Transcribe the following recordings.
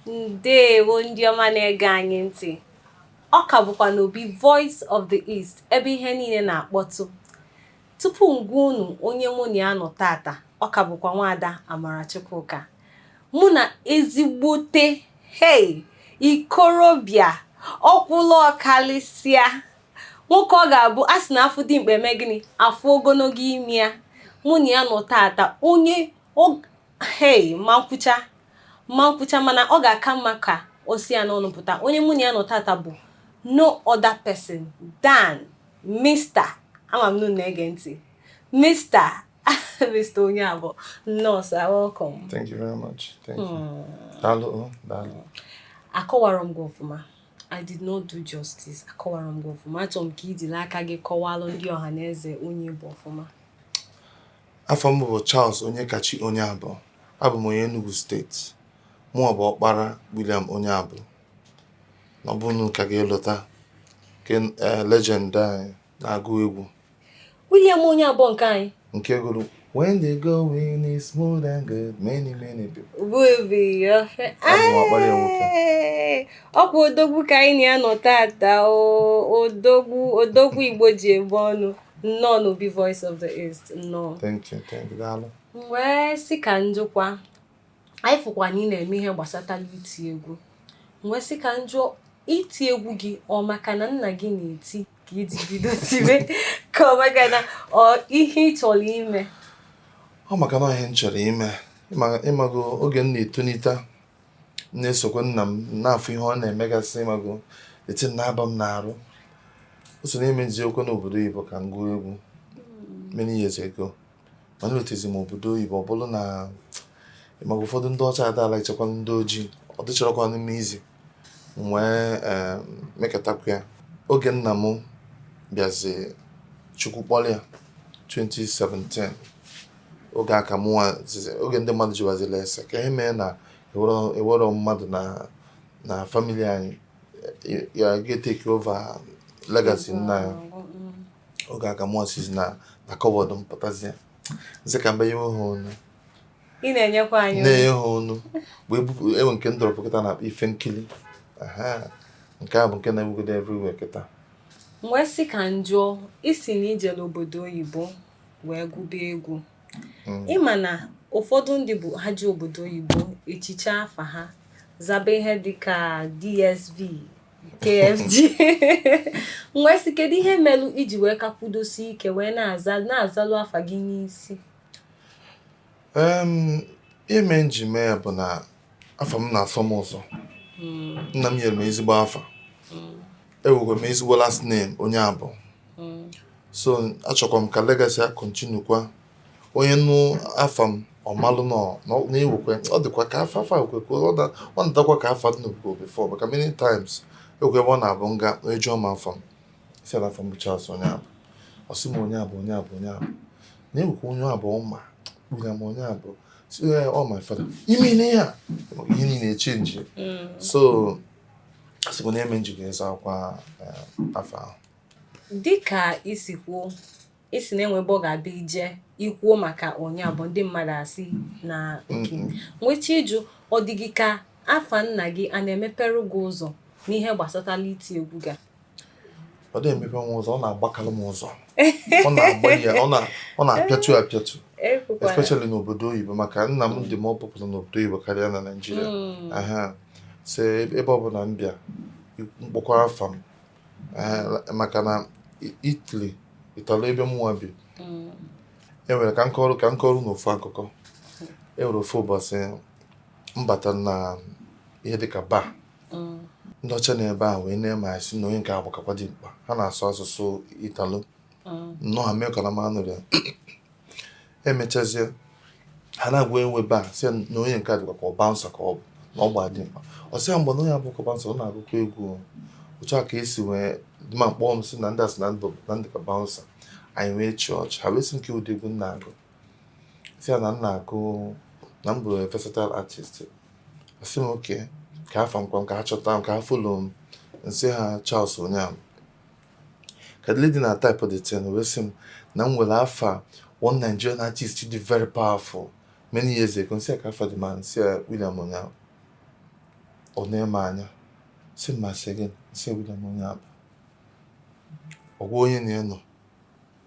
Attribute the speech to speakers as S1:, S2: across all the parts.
S1: Ndewo ndị ọma na-ege anyị ntị. Ọ ka bụkwa n'obi Voice of the East ebe ihe niile na-akpọtụ. Tupu ngwa unu onye mụ na ya nọ tata, ọ ka bụkwa nwaada Amarachukwuka. Mụ na ezigbote ikorobịa ọkwụlụ ọkalịsịa nwoke ọ ga-abụ a sị na afụ dị mkpa eme gịnị afụ ogologo imi ya. Mụ na ya nọ tata onye ma nkwucha mana ọ ga-aka mma ka o si ya n'ọnụ pụta. Onye mụ na ya nọ tata bụ no other person than Mr. ama m nụ na-ege ntị Mr. Mr. Onyeabor. No, sir, welcome.
S2: Thank you very much. Thank you. Dalo.
S1: Akọwara m gị ọfụma. I did not do justice. Akọwara m gị ọfụma. Achọrọ m ka ijiri aka gị kọwalụ ndị ọha na eze onye bụ ọfụma.
S2: Afọ m bụ Charles Onyekachi Onyeabor. Abụ m onye Enugu steeti. Mụ bụ ọkpara William Onyeabor. Na ọ bụrụ ka ga-elota legend anyị na-agụ egwu.
S1: William Onyeabor nke anyị.
S2: Nke gụrụ when they go in is smooth and good many people.
S1: Bubi yofe. Ọkwa odogwu ka anyị na-anọ tata odogwu Igbo ji ebu ọnụ nnọọ n'obi Voice of the East nnọọ.
S2: Thank you. Daalụ.
S1: Wee sị ka njụkwa anyị fụkwa na ị na-eme ihe gbasatara iti egwu. Wee sị ka njụ iti egwu gị ọ maka na nna gị na-eti ka iji bido tibe ka ọ maka na ihe ị chọrọ ime?
S2: Ọ maka na ihe m chọrọ ime. Ịmago oge m na-etonite na-esokwe nna m na-afụ ihe ọ na-emegasị. Ịmago eti na-aba m n'arụ. O so na-eme njiokwe n'obodo Igbo ka m gụọ egwu many years ago. Mana otezi m obodo Igbo ọ bụrụ na ịmago ụfọdụ ndị ọcha adala ichekwa ndị ojii ọ dịchọrọkwa n'ime izi wee mekọtakwa ya. Oge nna m bịazi Chukwu kpọrọ ya 2017 oge aka oge ndị mmadụ jiwazila ese ka ihe mee na ewero mmadụ na famili anyị ya ga-etake over legacy nna ya. Oge aka mụọ sizi na kọbọdụ mpụtazi ya nze ka mba yewe ha onu
S1: ị na-enyekwa anyị
S2: na-enye ha onu wee ewe nke ndọrọpụta na ife nkili nke a bụ nke na-ebugodo everywhere kịta.
S1: Wee sị ka njụọ isi na ije n'obodo oyibo wee gụba egwu. Ịma na ụfọdụ ndị bụ ha ji obodo oyibo echiche afa ha zaba ihe dịka DSV, KFG. Wee sị kedu ihe melụ iji wee kakwudosi ike wee na-azalụ afa gị n'isi?
S2: Ihe mee nji mee ya bụ na afa m na-asọ m ụzọ. Nna m nyere m ezigbo afa. Ewego m ezigbo last name Onyeabor. So achọkwa m ka legacy a continue kwa. Onye nụ afa m ọmalụ na-ewekwe ọ dịkwa ka afa ekwekwe ọ na-adakwa ka afa dị n'obodo before maka many times ewekwe ebe ọ na-abụ nga onye jụọ m afa m isi ala afa m bụ Charles Onyeabor. Ọ sị m Onyeabor na-ewekwe Onyeabor ma William Onyeabor si ọ my father ime na ya ihe niile echenji. So asịkwa na eme njiga eze akwa afọ ahụ.
S1: Dịka isi na-enwe ebe ọ ga-abịa ije ikwuo maka Onyeabor ndị mmadụ asị na nwechi ịjụ ọ dị gị ka afa nna gị a na-emepere gị ụzọ n'ihe gbasatara iti egwu gị?
S2: Ọ dị emepe m ụzọ, ọ na-agbakalụ m ụzọ. Ọ na-agbalị ya, ọ na-apịatụ especially n'obodo oyibo maka nna m dị more popular n'obodo oyibo karịa na Nigeria. So ebe ọ bụla m bịa mkpọkwa afa m maka na Italy ebe mụnwa bi enwere ka nkọrụ n'ofu akụkọ. Enwere ofu ụbọchị mbata na ihe dịka bar ndị ọcha na-ebe a wee na-eme asị na onye nke agbakakwa dị mkpa ha na-asụ asụsụ Italo nnọọ ha mee ka na manụ ya. Emechazie ha na-agwa enwe bar sị na onye nke dịkwa ka ọ bouncer ka ọ bụ na ọ gba dị mkpa. Ọ sị ya mgbe na onye abụkọ bouncer ọ na-agụkwa egwu otu a ka esi wee dịma mkpọọ m sị na ndị asị na ndị ka bouncer. Anyị wee chọọchị ha wee sị nke ụdị egwu nna agụ sị ya na nna agụ na m bụ versatile artist. Asị m oke ka afa m ka ha chọta m ka ha follow m nsị ha Charles Onyeabor ka dị na type of the ten wee sị m na m nwere afa one Nigerian artist dị very powerful many years ago. Nsị ka afa dị ma nsị William Onyeabor. ọ na-eme anya si mmasị gị si William Onyeabor ọgwa onye na-enọ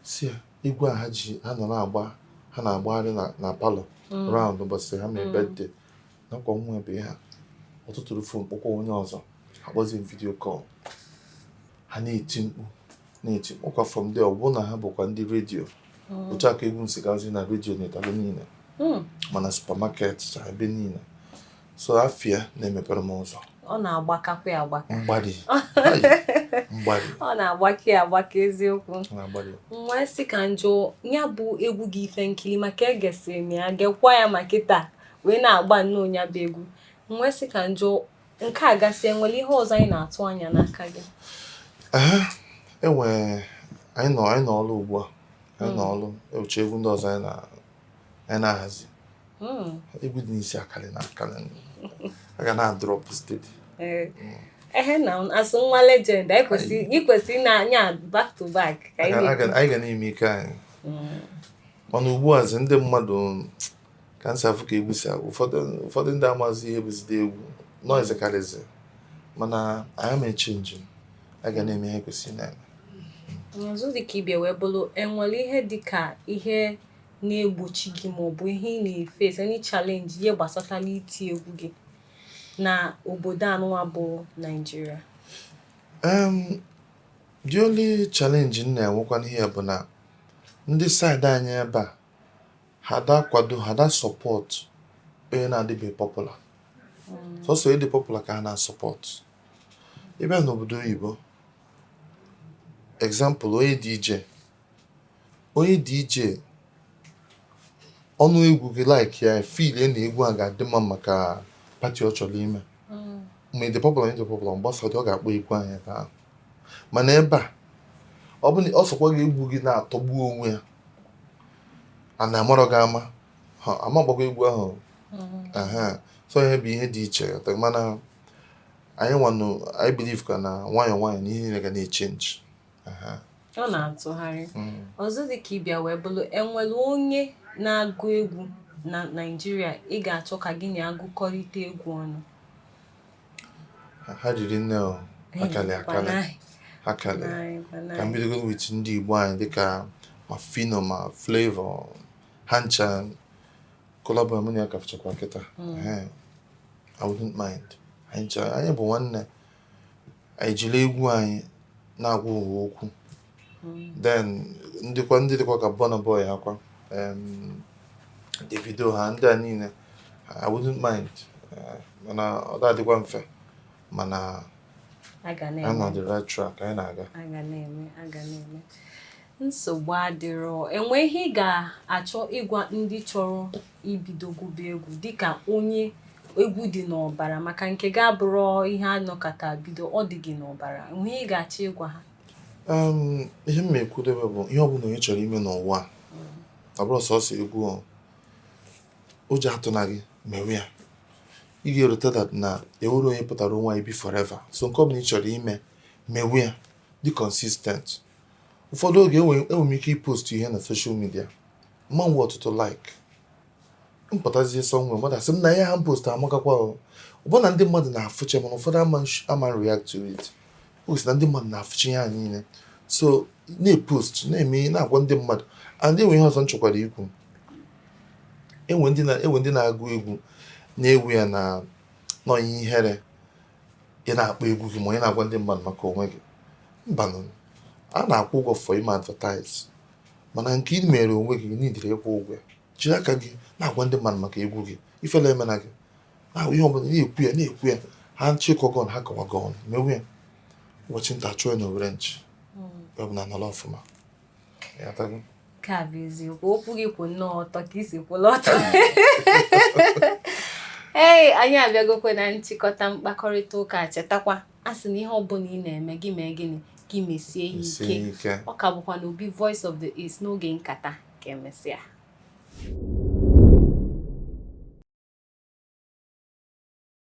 S2: si ya igwe a ha nọ na-agba ha na-agbagharị na palọ round ụbọchị ha mee birthday nakwa nwa ebe ha ọtụtụ rufu mkpụkwa onye ọzọ akpọzi vidio kọl ha na-eti mkpu ụkwa from there ọ bụ na ha bụkwa ndị redio otu aka egwu nsigazi na redio na-etalo niile mana supermarket ebe niile so afia na-emepere m ụzọ
S1: ọ na-agbakakwa agbaka
S2: mgbadi
S1: ọ na-agbake eziokwu nwa si ka njọ ya bụ egwu gị ife nkiri maka egesịrị m ya gekwa ya maka taa wee na-agba nnọọ ya bụ egwu nwa si ka njọ nke a gasị enwere ihe ọzọ anyị na-atụ anya n'aka gị
S2: anyị nọ ọrụ ugbu a anyị nọ ọrụ eche egwu ndị ọzọ anyị na-ahazi egwu dị n'isi akali na akali aga na-adrọp steady
S1: na asụ nwa legend anyị kwesịrị na anya back to back
S2: anyị ga na-eme ike anyị mana ugbu a ndị mmadụ ka nsị afụ ka egwu si agwụ ụfọdụ ndị amazi ihe bụzide egwu noise karịzi mana anyị na-eche njem anyị ga na-eme ihe kwesịrị na-eme
S1: ọzọ dịka ịbịa wee bụrụ enwere ihe dịka ihe na-egbochi gị maọbụ ihe ị na-efesi any challenge ihe gbasatara iti egwu gị na obodo anụwa bụ Nigeria?
S2: The only challenge m na-enwekwa n'ihe bụ na ndị side anyị ebe a ha kwado ha support onye na-adịbeghị popular sọsọ ịdị popular ka ha na-support ebe n'obodo oyibo example onye DJ ọnụ egwu gị like ya feel na egwu a ga-adị mma maka pati ọ chọrọ ime mgbe dị popular mgbasa dị ọ ga-akpọ egwu anya ebe ahụ mana ebe a ọ bụ na ọ sọkwa gị egwu gị na-atọgbu onwe ya a na-amarọ gị ama gbakwa egwu ahụ so ihe bụ ihe dị iche mana anyị believe ka na nwayọọ na ihe niile ga na-echenji
S1: ọ na-atụgharị ọzọ dị ka ịbịa wee bụrụ enwere onye na-agụ egwu na Nigeria ị ga-achọ ka gị na-agụkọrịta egwu ọnụ?
S2: Ha jiri nne akali ka mbidogo with ndị Igbo anyị dịka ma Fino ma Flavor ha ncha collabo m ya kafchakwa kịta I wouldn't mind anyị bụ nwanne anyị jiri egwu anyị na-agwa ụwa okwu then ndị dịkwa ka Burna Boy akwa Davido ha ndị a niile I wouldn't mind mana ọ da-adịkwa mfe mana I'm on the right track anyị na-aga
S1: nsogbu adịrọ enweghị ị ga-achọ ịgwa ndị chọrọ ibido gụba egwu dịka onye egwu dị n'ọbara maka nke ga-abụrụ ihe anọkata bido ọ dị gị n'ọbara enweghị ị ga-achọ ịgwa ha?
S2: Ihe m na-ekwudebe bụ ihe ọbụla onye chọrọ ime n'ụwa ọ bụrụ sọsọ egwu ụjọ atụna gị mewe ya ị ga-erute na ewere onye pụtara onwe ibi forever so nke ọbụla ị chọrọ ime mewe ya dị consistent. Ụfọdụ oge enwere m ike ipost ihe na social media mmanwe ọtụtụ like mpụtazie somewhere mmadụ asị m na ihe ha post amakakwa ọbụna ndị mmadụ na-afụcha mana ụfọdụ ama react to it osi na ndị mmadụ na-afụcha ihe ha niile so na-epost na-eme na-agwa ndị mmadụ and enwe ihe ọzọ m chọkwara ikwu enwe ndị na-agụ egwu na-ewu ya na nọọ ihere ị na-akpọ egwu gị ma onye na-agwa ndị mmadụ maka onwe gị mbanụ a na-akwụ ụgwọ for ime advertise mana nke ị mere onwe gị n'idiri ịkwụ ụgwọ jiri aka gị na-agwa ndị mmadụ maka egwu gị ifela emena gị ihe ọbụla na-ekwu ya ha nchịkọgọn ha kọwagọn mewu ya ụbọchị nta chụọ na owere nchi ọbụla nọrọ ọfụma
S1: ka bụ eziokwu okwu gị kwụ nnọọ ọtọ ka isi kwụla ọtọ anyị abịagokwe na nchịkọta mkpakọrịta ụka chetakwa a sị na ihe ọbụla ị na-eme gị mee gịnị gị mesie ike ọ ka bụkwa na Obi Voice of the East n'oge nkata ka emesịa